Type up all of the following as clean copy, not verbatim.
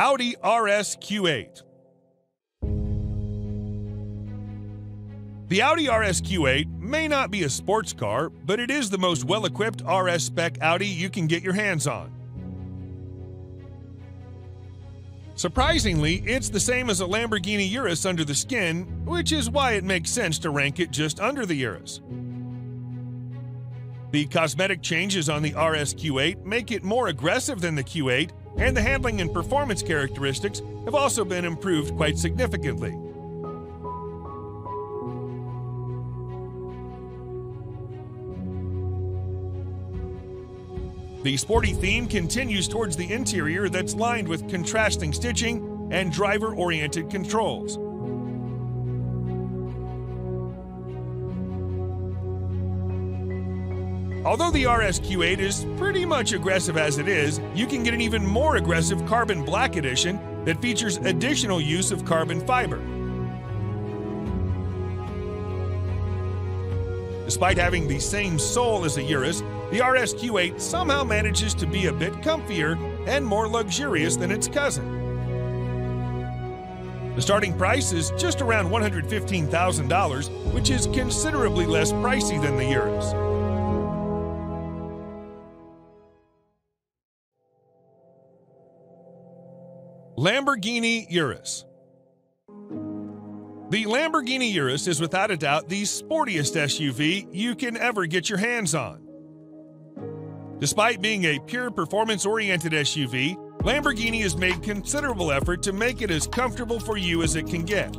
Audi RS Q8. The Audi RS Q8 may not be a sports car, but it is the most well-equipped RS spec Audi you can get your hands on. Surprisingly, it's the same as a Lamborghini Urus under the skin, which is why it makes sense to rank it just under the Urus. The cosmetic changes on the RS Q8 make it more aggressive than the Q8, and the handling and performance characteristics have also been improved quite significantly. The sporty theme continues towards the interior that's lined with contrasting stitching and driver-oriented controls. Although the RS Q8 is pretty much aggressive as it is, you can get an even more aggressive carbon black edition that features additional use of carbon fiber. Despite having the same sole as a Urus, the RS Q8 somehow manages to be a bit comfier and more luxurious than its cousin. The starting price is just around $115,000, which is considerably less pricey than the Urus. Lamborghini Urus. The Lamborghini Urus is without a doubt the sportiest SUV you can ever get your hands on. Despite being a pure performance-oriented SUV, Lamborghini has made considerable effort to make it as comfortable for you as it can get.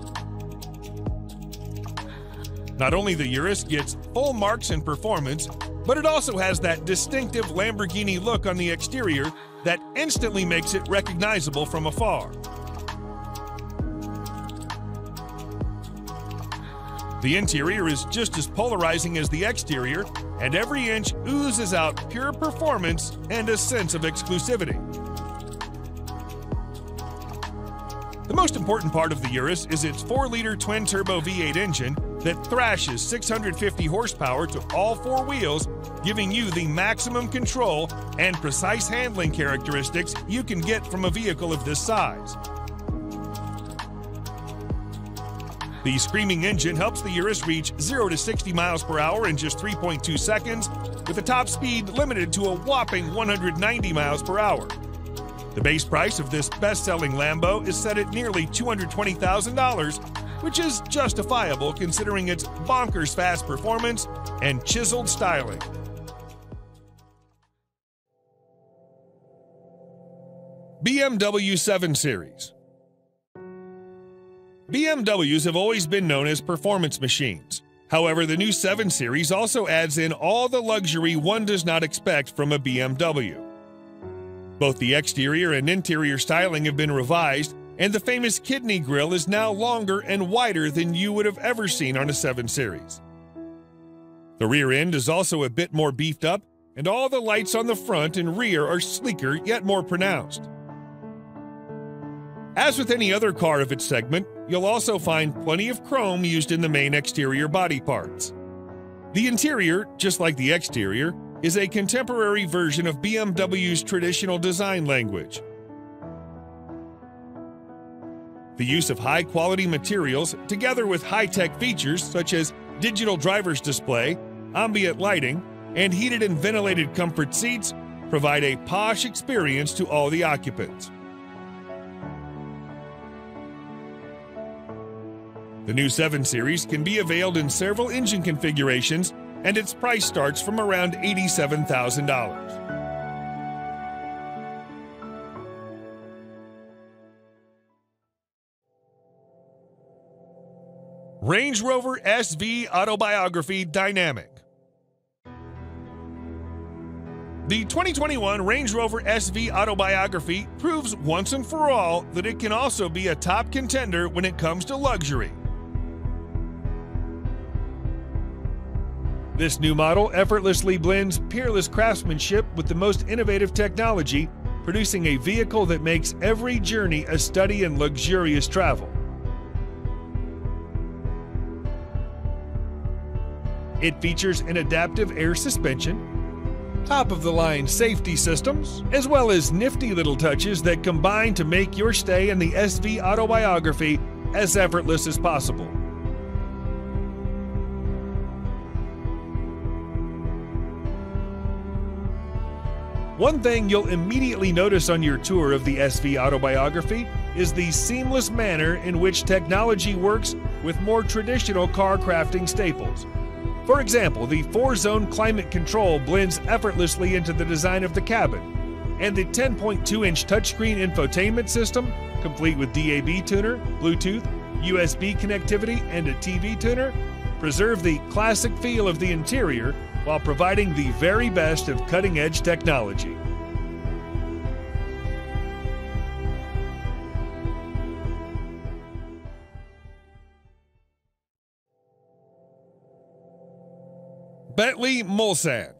Not only the Urus gets full marks in performance, but it also has that distinctive Lamborghini look on the exterior that instantly makes it recognizable from afar. The interior is just as polarizing as the exterior, and every inch oozes out pure performance and a sense of exclusivity. The most important part of the Urus is its 4-liter twin-turbo V8 engine that thrashes 650 horsepower to all four wheels, giving you the maximum control and precise handling characteristics you can get from a vehicle of this size. The screaming engine helps the Urus reach 0 to 60 miles per hour in just 3.2 seconds, with a top speed limited to a whopping 190 miles per hour. The base price of this best-selling Lambo is set at nearly $220,000, which is justifiable considering its bonkers fast performance and chiseled styling. BMW 7 Series. BMWs have always been known as performance machines. However, the new 7 Series also adds in all the luxury one does not expect from a BMW. Both the exterior and interior styling have been revised, and the famous kidney grille is now longer and wider than you would have ever seen on a 7 Series. The rear end is also a bit more beefed up, and all the lights on the front and rear are sleeker yet more pronounced. As with any other car of its segment, you'll also find plenty of chrome used in the main exterior body parts. The interior, just like the exterior, is a contemporary version of BMW's traditional design language. The use of high-quality materials, together with high-tech features such as digital driver's display, ambient lighting, and heated and ventilated comfort seats, provide a posh experience to all the occupants. The new 7 Series can be availed in several engine configurations, and its price starts from around $87,000. Range Rover SV Autobiography Dynamic. The 2021 Range Rover SV Autobiography proves once and for all that it can also be a top contender when it comes to luxury. This new model effortlessly blends peerless craftsmanship with the most innovative technology, producing a vehicle that makes every journey a study in luxurious travel. It features an adaptive air suspension, top-of-the-line safety systems, as well as nifty little touches that combine to make your stay in the SV autobiography as effortless as possible. One thing you'll immediately notice on your tour of the SV autobiography is the seamless manner in which technology works with more traditional car crafting staples. For example, the 4-zone climate control blends effortlessly into the design of the cabin, and the 10.2-inch touchscreen infotainment system, complete with DAB tuner, Bluetooth, USB connectivity, and a TV tuner, preserve the classic feel of the interior while providing the very best of cutting-edge technology. Bentley Mulsanne.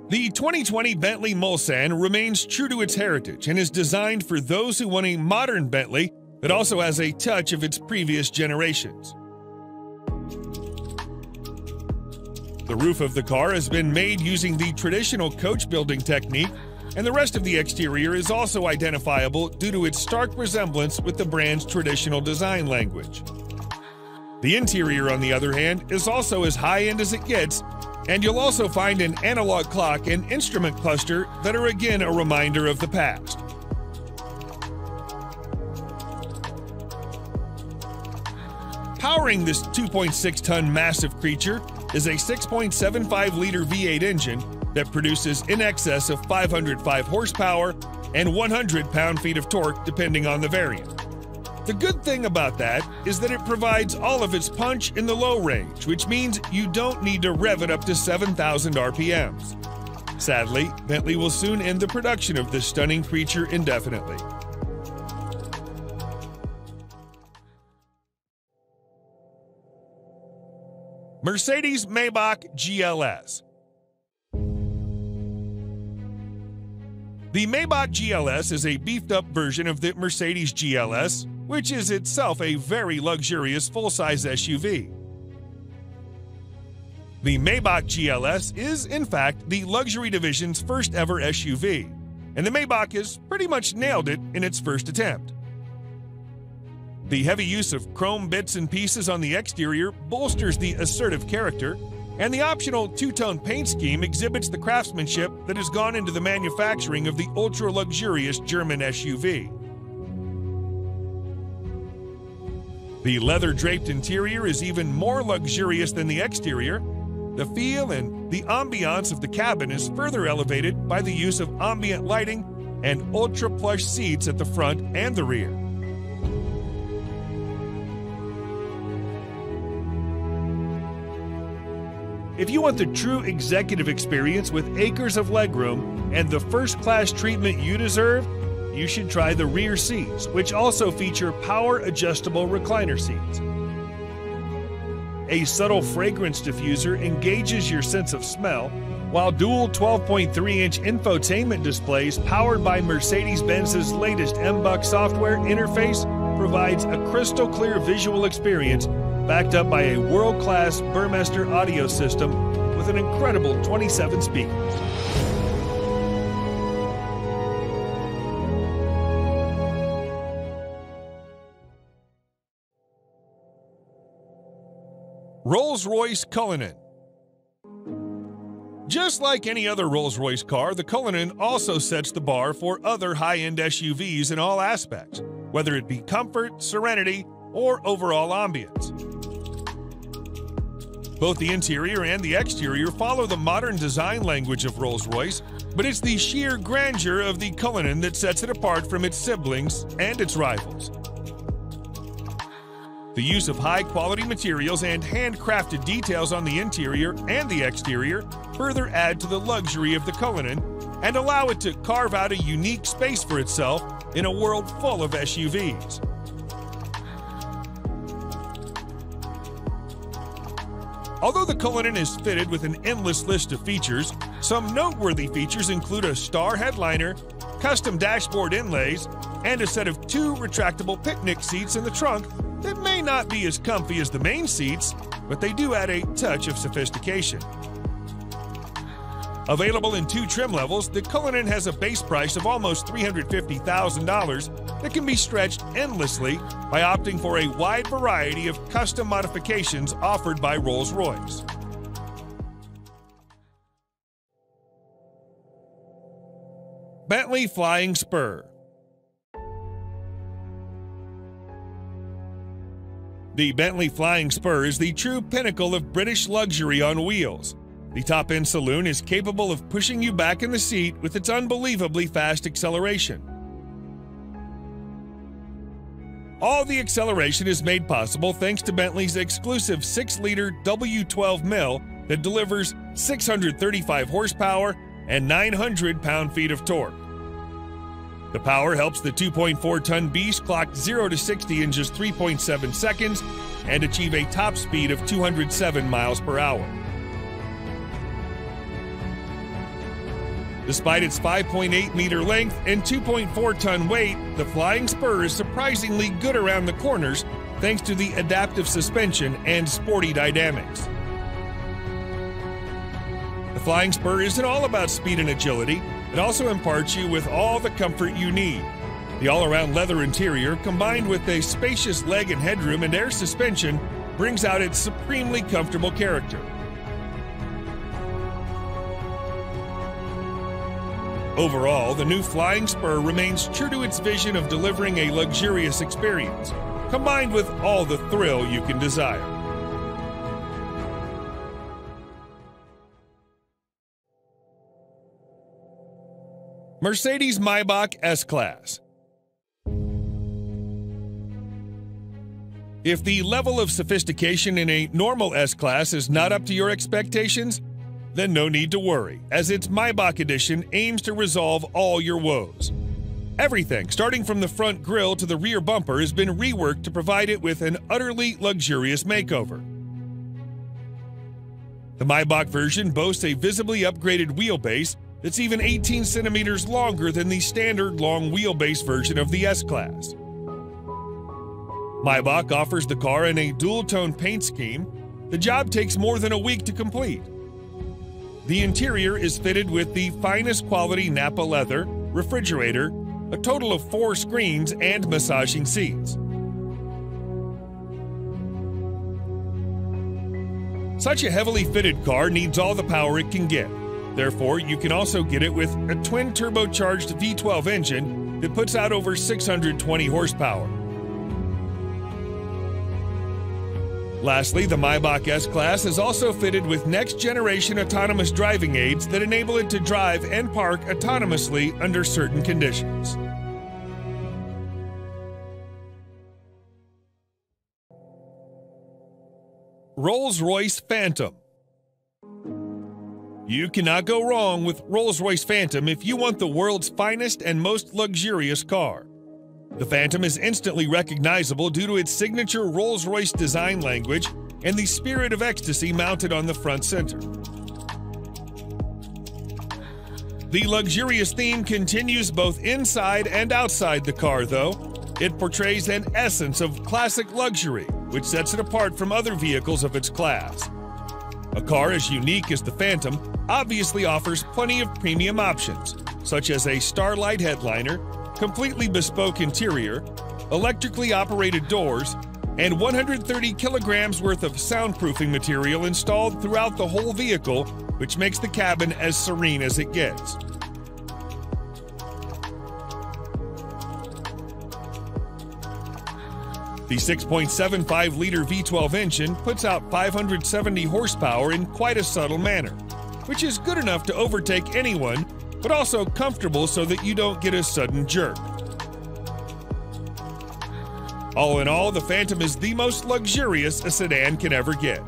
The 2020 Bentley Mulsanne remains true to its heritage and is designed for those who want a modern Bentley that also has a touch of its previous generations. The roof of the car has been made using the traditional coach building technique, and the rest of the exterior is also identifiable due to its stark resemblance with the brand's traditional design language. The interior, on the other hand, is also as high-end as it gets, and you'll also find an analog clock and instrument cluster that are again a reminder of the past. Powering this 2.6-ton massive creature is a 6.75-liter V8 engine that produces in excess of 505 horsepower and 100 pound-feet of torque depending on the variant. The good thing about that is that it provides all of its punch in the low range, which means you don't need to rev it up to 7,000 RPMs. Sadly, Bentley will soon end the production of this stunning creature indefinitely. Mercedes-Maybach GLS. The Maybach GLS is a beefed-up version of the Mercedes GLS, which is itself a very luxurious full-size SUV. The Maybach GLS is, in fact, the luxury division's first-ever SUV, and the Maybach has pretty much nailed it in its first attempt. The heavy use of chrome bits and pieces on the exterior bolsters the assertive character, and the optional two-tone paint scheme exhibits the craftsmanship that has gone into the manufacturing of the ultra-luxurious German SUV. The leather-draped interior is even more luxurious than the exterior. The feel and the ambiance of the cabin is further elevated by the use of ambient lighting and ultra-plush seats at the front and the rear. If you want the true executive experience with acres of legroom and the first-class treatment you deserve, you should try the rear seats, which also feature power-adjustable recliner seats. A subtle fragrance diffuser engages your sense of smell, while dual 12.3-inch infotainment displays powered by Mercedes-Benz's latest MBUX software interface provides a crystal-clear visual experience backed up by a world-class Burmester audio system with an incredible 27 speakers. Rolls-Royce Cullinan. Just like any other Rolls-Royce car, the Cullinan also sets the bar for other high-end SUVs in all aspects, whether it be comfort, serenity, or overall ambience. Both the interior and the exterior follow the modern design language of Rolls-Royce, but it's the sheer grandeur of the Cullinan that sets it apart from its siblings and its rivals. The use of high-quality materials and handcrafted details on the interior and the exterior further add to the luxury of the Cullinan and allow it to carve out a unique space for itself in a world full of SUVs. Although the Cullinan is fitted with an endless list of features, some noteworthy features include a star headliner, custom dashboard inlays, and a set of 2 retractable picnic seats in the trunk that may not be as comfy as the main seats, but they do add a touch of sophistication. Available in 2 trim levels, the Cullinan has a base price of almost $350,000 that can be stretched endlessly by opting for a wide variety of custom modifications offered by Rolls-Royce. Bentley Flying Spur. The Bentley Flying Spur is the true pinnacle of British luxury on wheels. The top-end saloon is capable of pushing you back in the seat with its unbelievably fast acceleration. All the acceleration is made possible thanks to Bentley's exclusive 6-liter W12 mill that delivers 635 horsepower and 900 pound-feet of torque. The power helps the 2.4-ton beast clock 0 to 60 in just 3.7 seconds and achieve a top speed of 207 miles per hour. Despite its 5.8-meter length and 2.4-ton weight, the Flying Spur is surprisingly good around the corners thanks to the adaptive suspension and sporty dynamics. The Flying Spur isn't all about speed and agility. It also imparts you with all the comfort you need. The all-around leather interior, combined with a spacious leg and headroom and air suspension, brings out its supremely comfortable character. Overall, the new Flying Spur remains true to its vision of delivering a luxurious experience, combined with all the thrill you can desire. Mercedes-Maybach S-Class. If the level of sophistication in a normal S-Class is not up to your expectations, then no need to worry, as its Maybach edition aims to resolve all your woes. Everything, starting from the front grille to the rear bumper, has been reworked to provide it with an utterly luxurious makeover. The Maybach version boasts a visibly upgraded wheelbase that's even 18 centimeters longer than the standard long wheelbase version of the S-Class. Maybach offers the car in a dual-tone paint scheme. The job takes more than a week to complete. The interior is fitted with the finest quality Nappa leather, refrigerator, a total of 4 screens, and massaging seats. Such a heavily fitted car needs all the power it can get. Therefore, you can also get it with a twin-turbocharged V12 engine that puts out over 620 horsepower. Lastly, the Maybach S-Class is also fitted with next-generation autonomous driving aids that enable it to drive and park autonomously under certain conditions. Rolls-Royce Phantom. You cannot go wrong with Rolls-Royce Phantom if you want the world's finest and most luxurious car. The Phantom is instantly recognizable due to its signature Rolls-Royce design language and the spirit of ecstasy mounted on the front center. The luxurious theme continues both inside and outside the car, though. It portrays an essence of classic luxury, which sets it apart from other vehicles of its class. A car as unique as the Phantom obviously offers plenty of premium options, such as a Starlight headliner, completely bespoke interior, electrically operated doors, and 130 kilograms worth of soundproofing material installed throughout the whole vehicle, which makes the cabin as serene as it gets. The 6.75-liter V12 engine puts out 570 horsepower in quite a subtle manner, which is good enough to overtake anyone, but also comfortable so that you don't get a sudden jerk. All in all, the Phantom is the most luxurious a sedan can ever get.